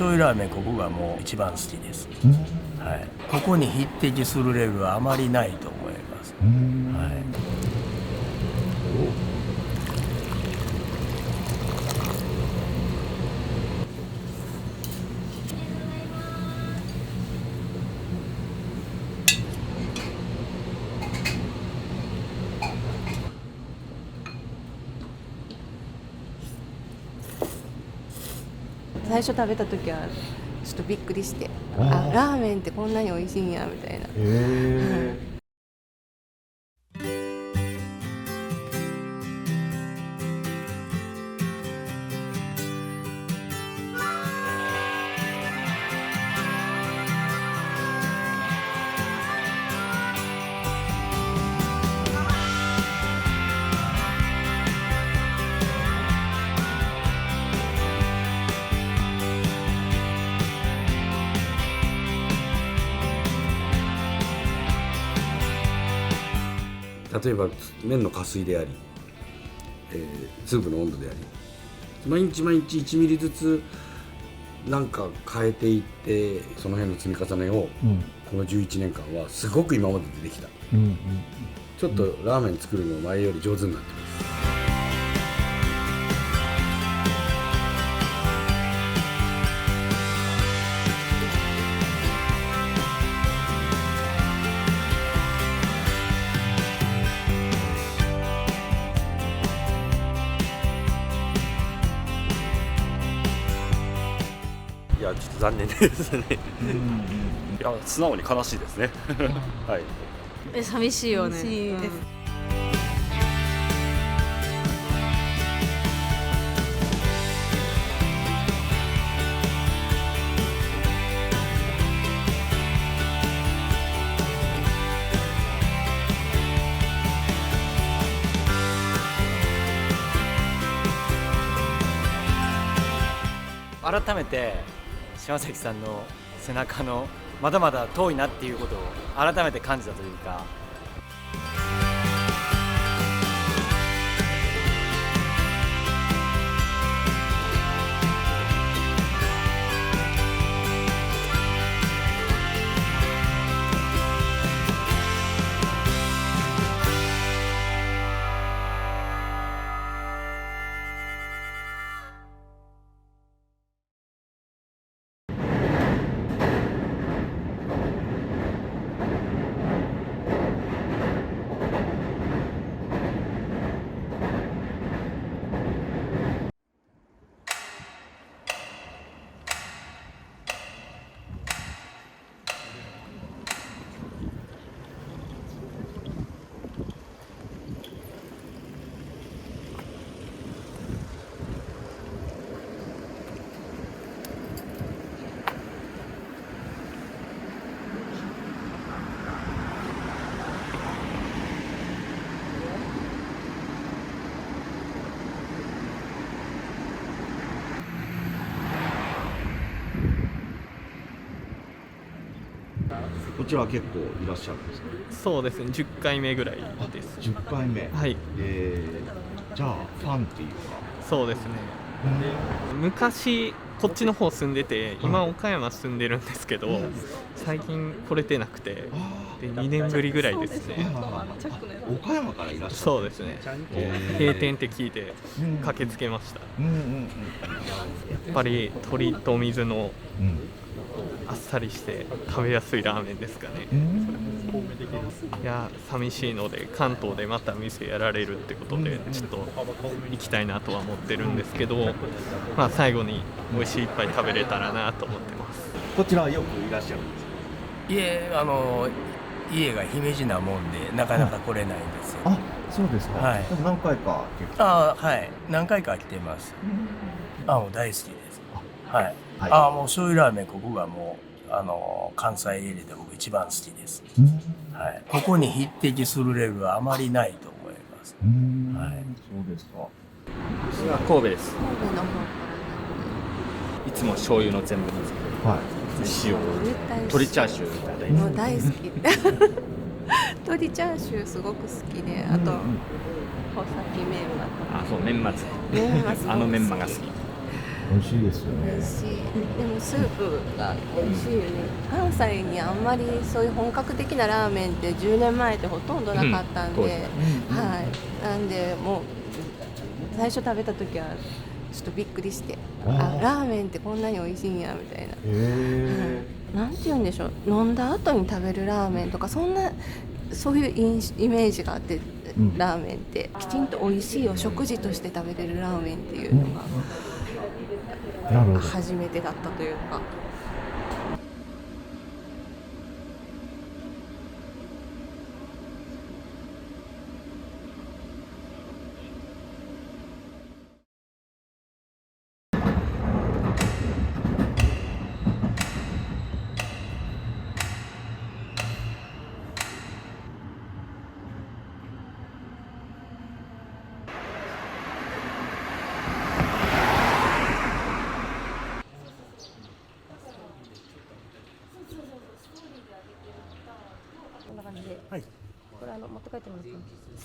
醤油ラーメン、ここがもう一番好きです。はい、ここに匹敵するレベルはあまりないと思います。はい。最初食べた時はちょっとびっくりして、あ、ラーメンってこんなに美味しいんやみたいな。例えば麺の加水であり、スープの温度であり、毎日毎日1ミリずつなんか変えていって、その辺の積み重ねを、この11年間はすごく今まででできた、ちょっとラーメン作るの前より上手になってます。いや、ちょっと残念ですね。いや、素直に悲しいですね。はい。寂しいよね。寂しいです。改めて島崎さんの背中のまだまだ遠いなっていうことを改めて感じたというか、こちらは結構いらっしゃるんですか？そうですね、10回目ぐらいです。10回目。はい。じゃあファンっていうか。そうですね。昔こっちの方住んでて、今岡山住んでるんですけど、最近来れてなくて、で2年ぶりぐらいですね。岡山からいらっしゃる。そうですね。閉店って聞いて駆けつけました。やっぱり鶏と水のあっさりして食べやすいラーメンですかね。いや、寂しいので関東でまた店やられるってことでちょっと行きたいなとは思ってるんですけど、まあ最後に美味しい一杯食べれたらなと思ってます。こちらよくいらっしゃるんですか？家が姫路なもんでなかなか来れないんですよ。あ、そうですか。はい。でも何回か結構。はい、何回か来てます。もう大好きです。はい。もう醤油ラーメン、ここがもう関西エリアで僕一番好きです。はい。ここに匹敵するレベルはあまりないと思います。はい。そうですか。私は神戸です。神戸の方からいつも醤油の全部です。はい。塩、鶏チャーシューもう大好き。鶏チャーシューすごく好きで、あと穂先メンマとか。そう、メンマです。メンマすごく好き。あのメンマが好き。美味しいですよね。美味しい。でもスープが美味しいよね。関西にあんまりそういう本格的なラーメンって10年前ってほとんどなかったんで、はい。なんでもう最初食べた時はちょっとびっくりして、ラーメンってこんなに美味しいんやみたいな。なんて言うんでしょう。飲んだ後に食べるラーメンとかそういうイメージがあって、ラーメンってきちんと美味しいお食事として食べれるラーメンっていうのが初めてだったというか。こんな感じで、はい、これ持って帰ってもらって、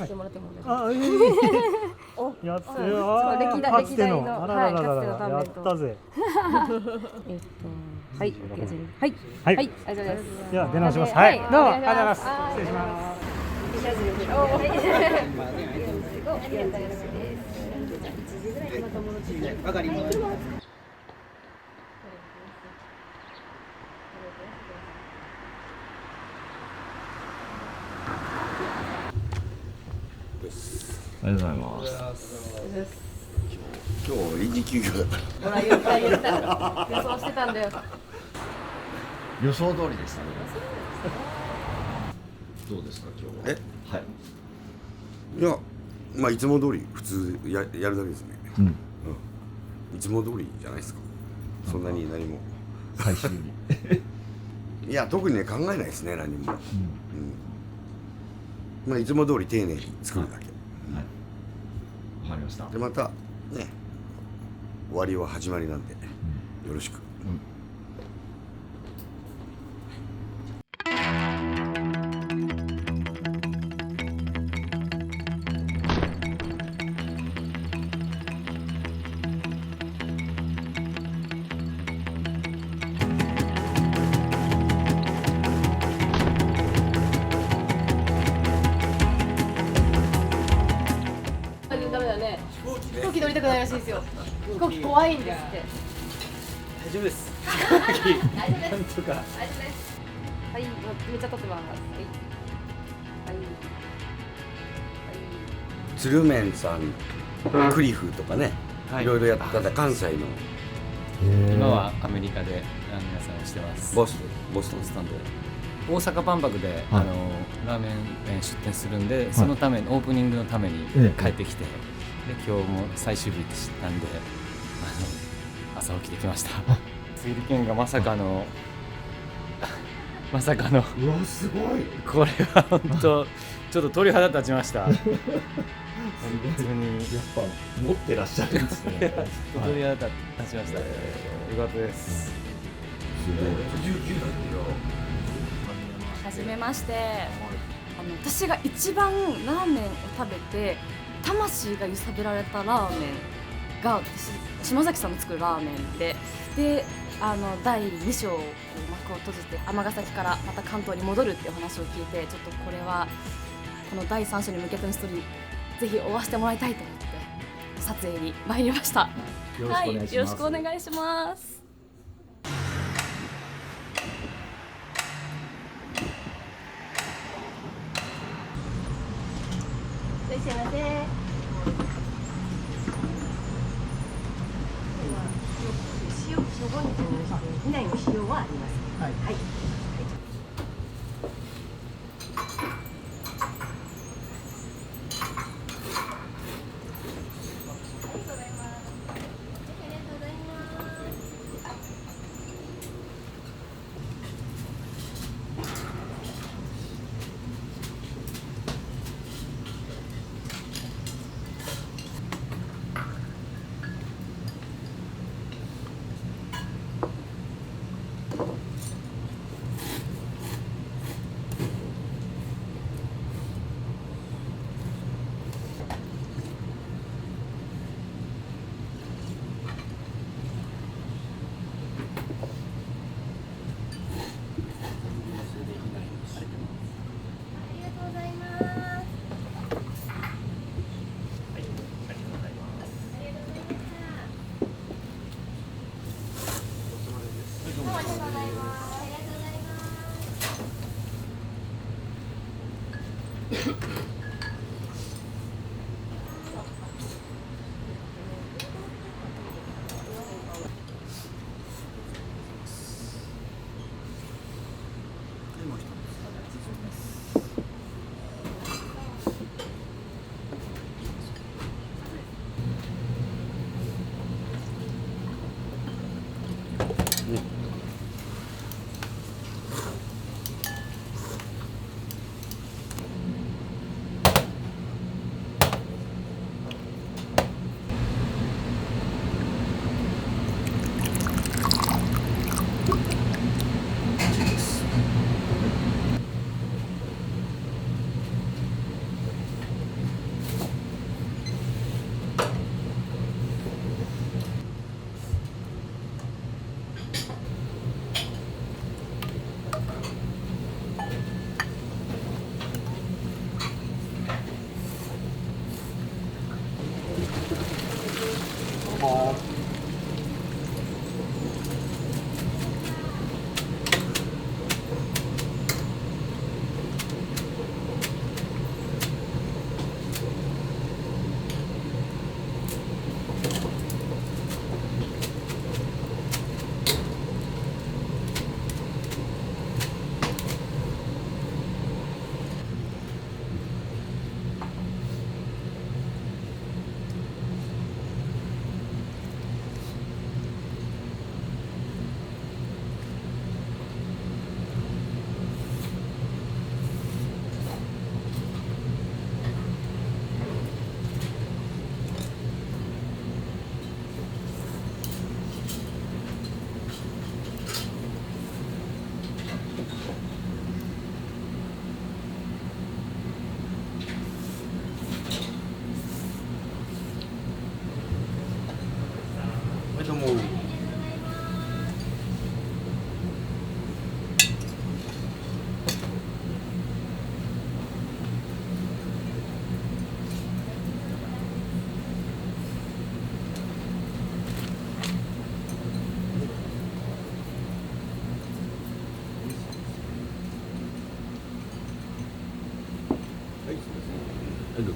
してもらってもいいですか？お、やったよ。歴代の、はい、かつてのタンメンと。やったぜ。はい、はい、はい、ありがとうございます。では出直します。はい、どうもありがとうございます。失礼します。わかります。ありがとうございます。今日臨時休業だから。ほら言った予想してたんだよ。予想通りでしたね。どうですか今日は？はい。いや、まあいつも通り普通やるだけですね。いつも通りじゃないですか。そんなに何も。最終日。いや特にね考えないですね何も。まあいつも通り丁寧に作るだけ。わかりました。でまたね終わりは始まりなんでよろしく。飛行機乗りたくないらしいですよ。飛行機怖いんですって。大丈夫です。大丈夫です。大丈夫です。はい、めっちゃ撮ってます。鶴麺さん、クリフとかね、いろいろやった関西の。今はアメリカで皆さんをしてます。ボストンで。大阪万博で、ラーメン出店するんで、そのためにオープニングのために帰ってきて、で今日も最終日って知ったんで朝起きてきました。整理券がまさかのうわすごい、これは本当ちょっと鳥肌立ちました本当にやっぱ持ってらっしゃるんですね。鳥肌立ちました。よかったです。すごい。はじめまして。私が一番ラーメンを食べて魂が揺さぶられたラーメンが島崎さんの作るラーメンで、第2章幕を閉じて尼崎からまた関東に戻るっていう話を聞いて、ちょっとこれはこの第3章に向けてのストーリーぜひ追わせてもらいたいと思って撮影に参りました。よろしくお願いします。いらっしゃいませ。塩、初号に注文して、以内の塩はあります。はい。はい。どうも。はい、どうぞ。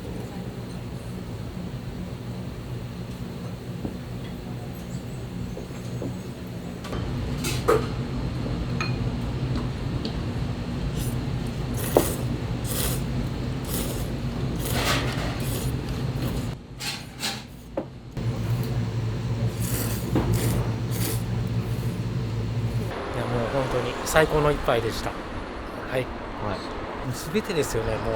本当に最高の一杯でした。はい。すべてですよね。もう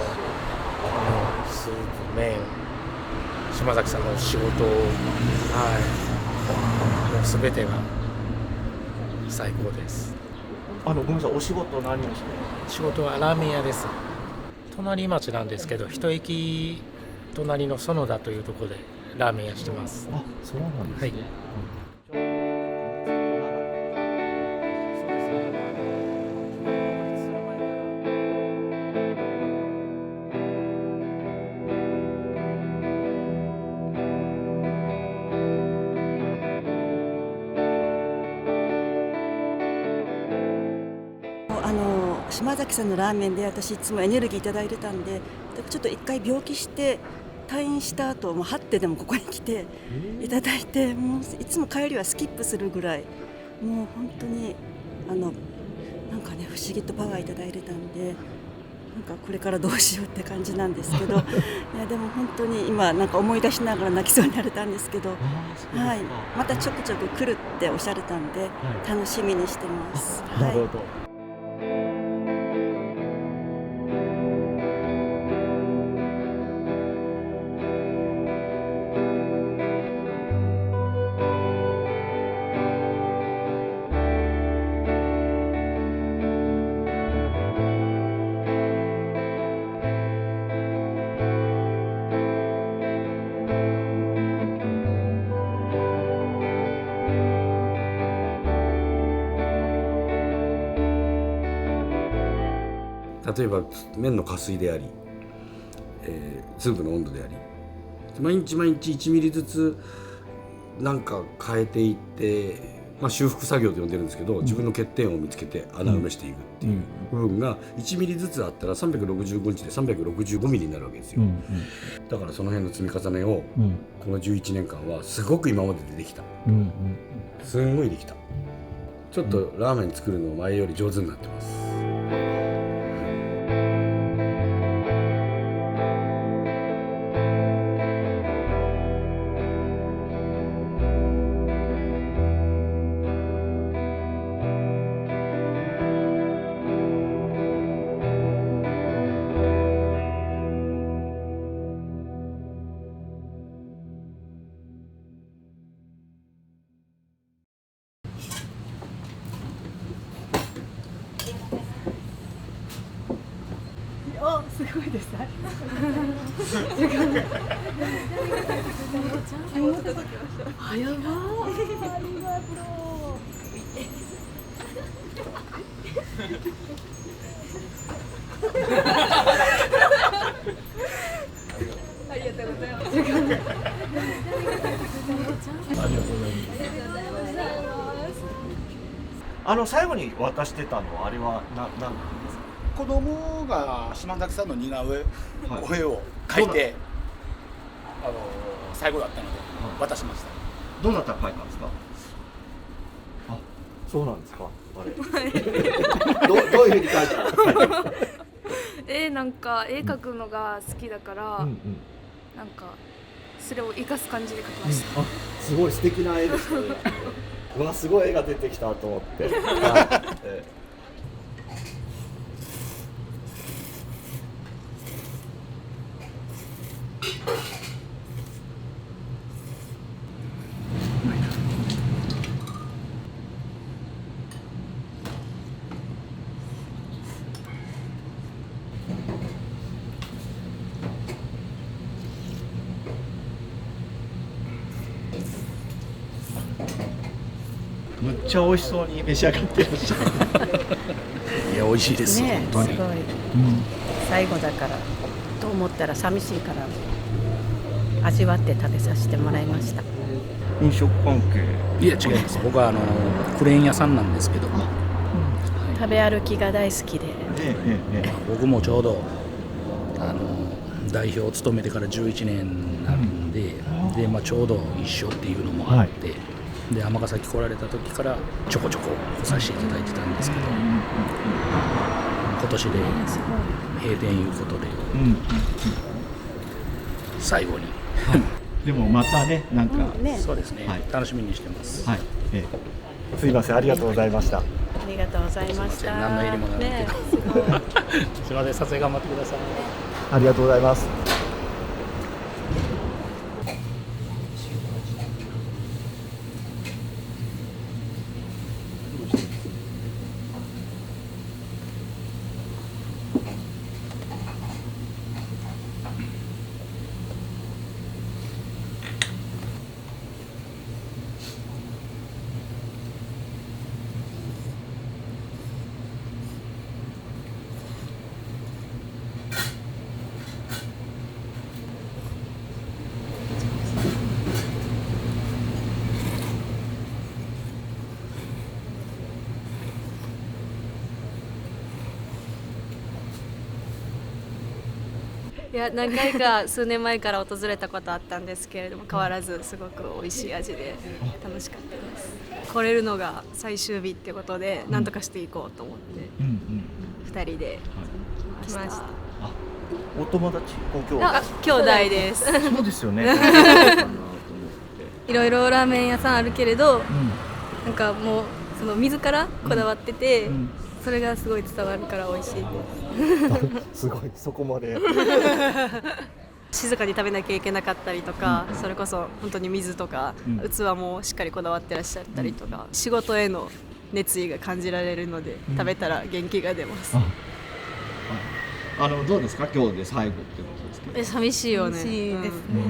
スープ、麺、島崎さんの仕事、もうすべてが最高です。ごめんなさい。お仕事何をして？仕事はラーメン屋です。隣町なんですけど、一駅隣の園田というところでラーメン屋してます。あ、そうなんですね。はい。島崎さんのラーメンで私いつもエネルギーいただいてたんで、ちょっと一回病気して退院した後もう張ってでもここに来ていただいて、もういつも帰りはスキップするぐらい、もう本当になんかね不思議とパワーいただいてたんで、なんかこれからどうしようって感じなんですけどいやでも本当に今なんか思い出しながら泣きそうになれたんですけど、はい、またちょくちょく来るっておっしゃれたんで、楽しみにしてます。なるほど。例えば麺の加水であり、スープの温度であり、毎日毎日1ミリずつなんか変えていって修復作業と呼んでるんですけど、自分の欠点を見つけて穴埋めしていくっていう部分が1ミリずつあったら365日で365ミリになるわけですよ。だからその辺の積み重ねをこの11年間はすごく今まででできた。すんごいできた。ちょっとラーメン作るの前より上手になってます。すごいです。あ、やばありがとうございます。最後に渡してたのはあれは何なんですか？子供が島崎さんの似顔絵を描いて、最後だったので渡しました。どうだったら描いたんですか？あ、そうなんですか。あれどういうふうに描いたの？なんか絵描くのが好きだから、なんかそれを生かす感じで描きました。あ、すごい素敵な絵ですね。うわ、すごい絵が出てきたと思って。むっちゃ美味しそうに召し上がってらっしゃる。いや美味しいです、ね、本当に。すごい、最後だからと思ったら寂しいから味わって食べさせてもらいました。飲食関係？いや違います。僕はクレーン屋さんなんですけど、食べ歩きが大好きで、僕もちょうど代表を務めてから11年になるんで、ちょうど一緒っていうのもあって、で尼崎来られた時からちょこちょこ来させていただいてたんですけど、今年で閉店いうことで、最後に、でもまたね、なんか、そうですね、楽しみにしてます。はい、すいません、ありがとうございました。ありがとうございました。何の入りもないけど、すいません、撮影頑張ってください。ありがとうございます。いや何回か数年前から訪れたことあったんですけれども、変わらずすごく美味しい味で楽しかったです。来れるのが最終日ってことで何とかしていこうと思って2人で来ました。お友達、ご兄弟？兄弟です。そうですよね。いろいろラーメン屋さんあるけれど、なんかもうその自らこだわってて、それがすごい伝わるから美味しいです。すごい、そこまで。静かに食べなきゃいけなかったりとか、それこそ本当に水とか、器もしっかりこだわってらっしゃったりとか、仕事への熱意が感じられるので、食べたら元気が出ます。どうですか、今日で最後ってことですけど。寂しいよね。寂しいですね。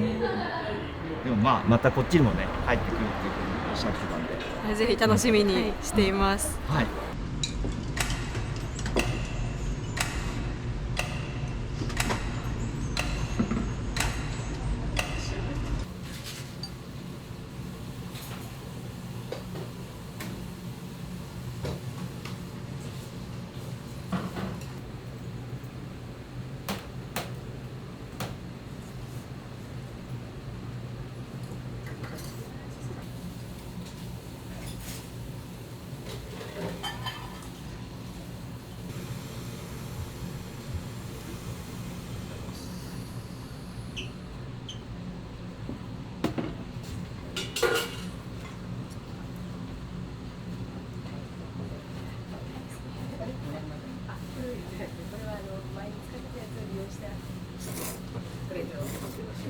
でもまたこっちにもね、入ってくるっていうふうにおっしゃってたんで。ぜひ楽しみにしています。はい。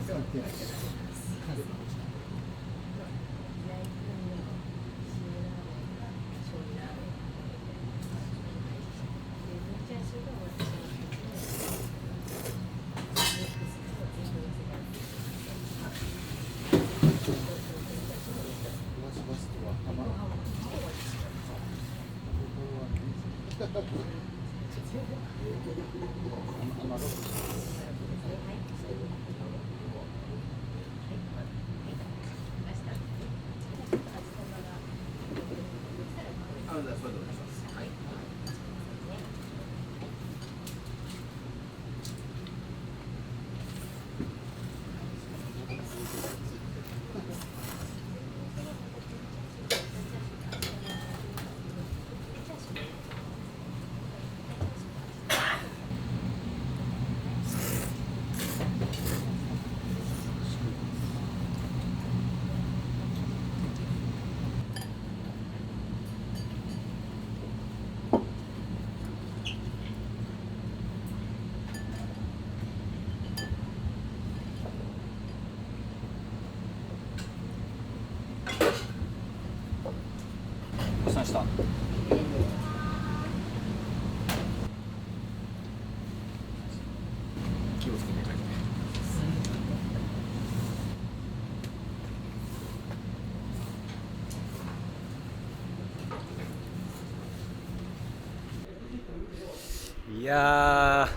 ごちそうさまでした。気をつけて帰って。いやー、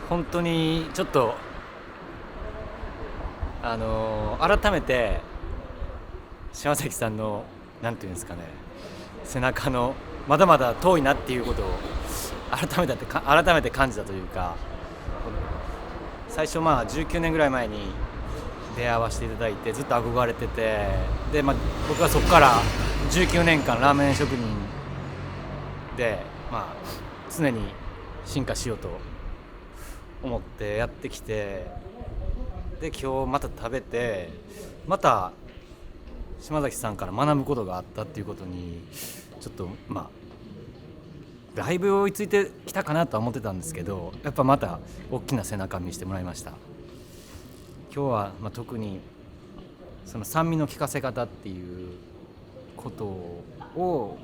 本当にちょっと改めて島崎さんのなんていうんですかね、背中のまだまだ遠いなっていうことを改めて感じたというか、最初19年ぐらい前に出会わせていただいてずっと憧れてて、で、僕はそこから19年間ラーメン職人で、常に進化しようと思ってやってきて、で今日また食べてまた島崎さんから学ぶことがあったっていうことにちょっとだいぶ追いついてきたかなとは思ってたんですけど、やっぱまた大きな背中見せてもらいました。今日は特にその酸味の効かせ方っていうことを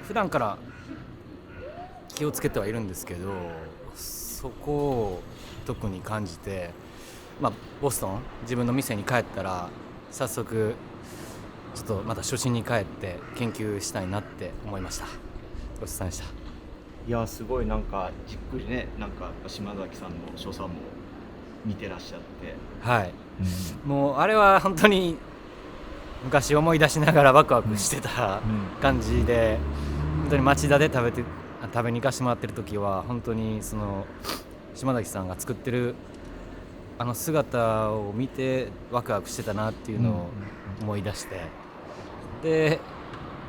普段から気をつけてはいるんですけど、そこを特に感じて、ボストン自分の店に帰ったら早速ちょっとまた初心に帰って研究したいなって思いました。ごちそうさまでした。いやすごいなんかじっくりね、なんか島崎さんの所作も見てらっしゃって、はい、もうあれは本当に昔思い出しながらワクワクしてた感じで、本当に町田で食べに行かせてもらってる時は本当にその島崎さんが作ってるあの姿を見てワクワクしてたなっていうのを思い出して、で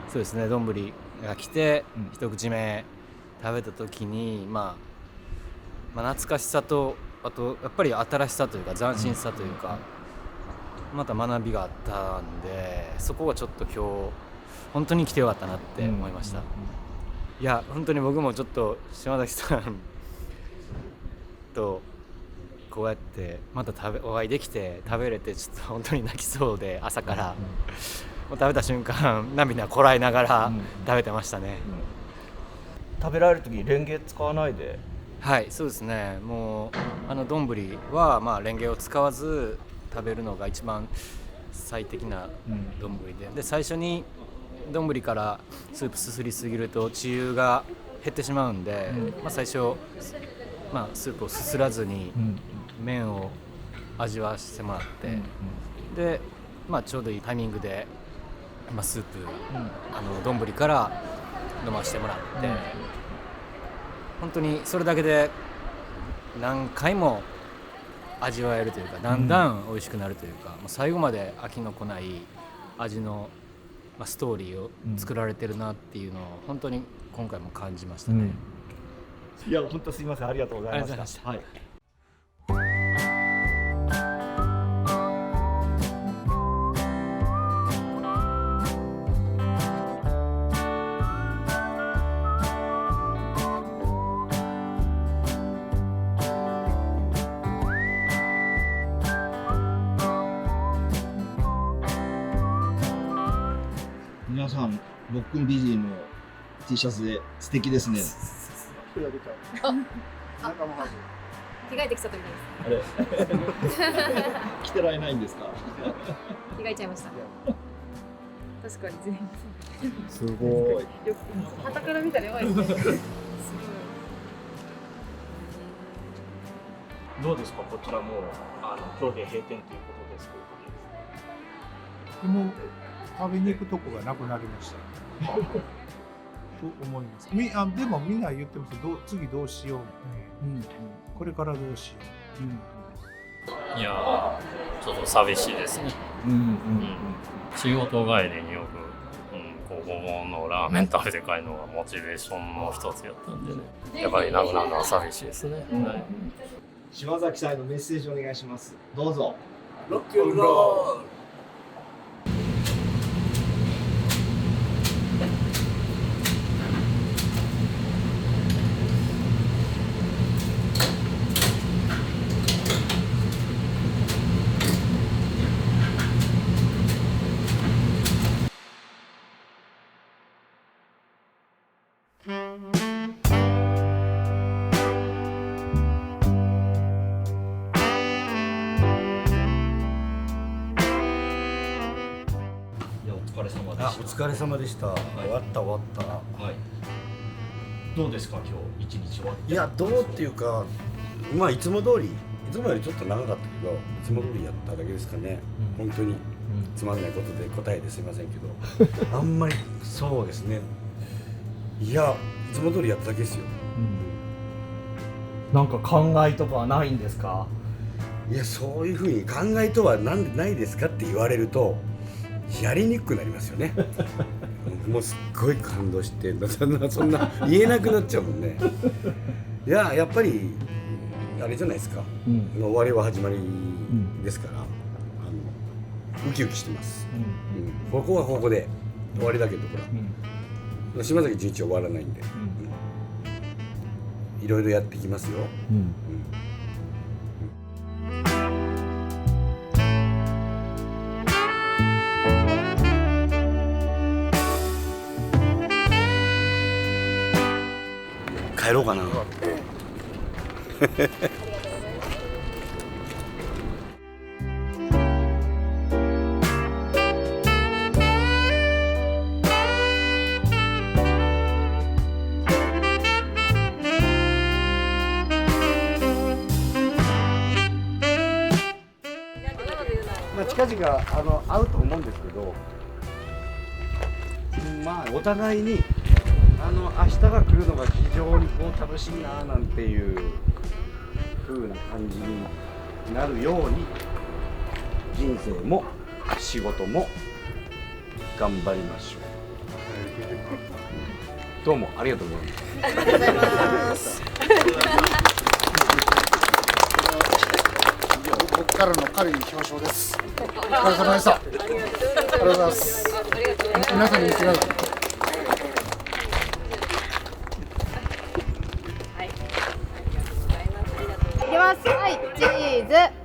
そうですね、丼が来て一口目食べた時に懐かしさと、あとやっぱり新しさというか斬新さというか、また学びがあったんで、そこはちょっと今日本当に来てよかったなって思いました。いや本当に僕もちょっと島崎さんとこうやってまたお会いできて食べれて、ちょっと本当に泣きそうで、朝からもう食べた瞬間涙こらえながら食べてましたね。食べられる時レンゲ使わないで？はい、そうですね。もう丼はレンゲを使わず食べるのが一番最適な丼で、最初に丼からスープすすりすぎると血油が減ってしまうんで、最初スープをすすらずに麺を味わわせてもらって、でちょうどいいタイミングでスープ丼から飲ませてもらって、本当にそれだけで何回も味わえるというか、だんだん美味しくなるというか、最後まで飽きのこない味のストーリーを作られてるなっていうのを本当に今回も感じましたね。いや本当すいません、ありがとうございました。はい。ボックンビジーの T シャツで素敵ですね。着替えてきちゃったみたいです。あれ着てられないんですか？着替えちゃいました。確かに全員すごい。旗から見たらやばいですね。どうですか、こちらも今日で閉店ということですけど。もう食べに行くとこがなくなりました。と思います。でもみんな言ってます。次どうしようみたいな。これからどうしよう。いやちょっと寂しいですね。仕事帰りによく、ここのラーメン食べて帰るのがモチベーションの一つやったんでね。やっぱりなくなるのは寂しいですね。はい、島崎さんへのメッセージお願いします。どうぞ。ロックンロール。お疲れ様でした。終わった。どうですか、今日一日終わって。いや、どうっていうか、まあいつも通り、いつもよりちょっと長かったけど、いつも通りやっただけですかね。本当につまんないことで答えてすいませんけど、あんまりそうですね。いや、いつも通りやっただけですよ。なんか考えとかはないんですか？いや、そういうふうに考えとはなんでないですかって言われるとやりにくくなりますよね。もうすっごい感動してそんな言えなくなっちゃうもんね。いや、やっぱりあれじゃないですか、終わりは始まりですから、ウキウキしてます、ここはここで終わりだけど、ほら、島崎純一終わらないんで、いろいろやってきますよ。帰ろうかな。まあ近々会うと思うんですけど、まあお互いに明日が来るのが非常に楽しいななんていう風な感じになるように、人生も仕事も頑張りましょう。どうもありがとうございます。ありがとうございます。僕からの彼に表彰です。お疲れ様でした。ありがとうございます。皆さんに見つかる。いきます。はい、チーズ。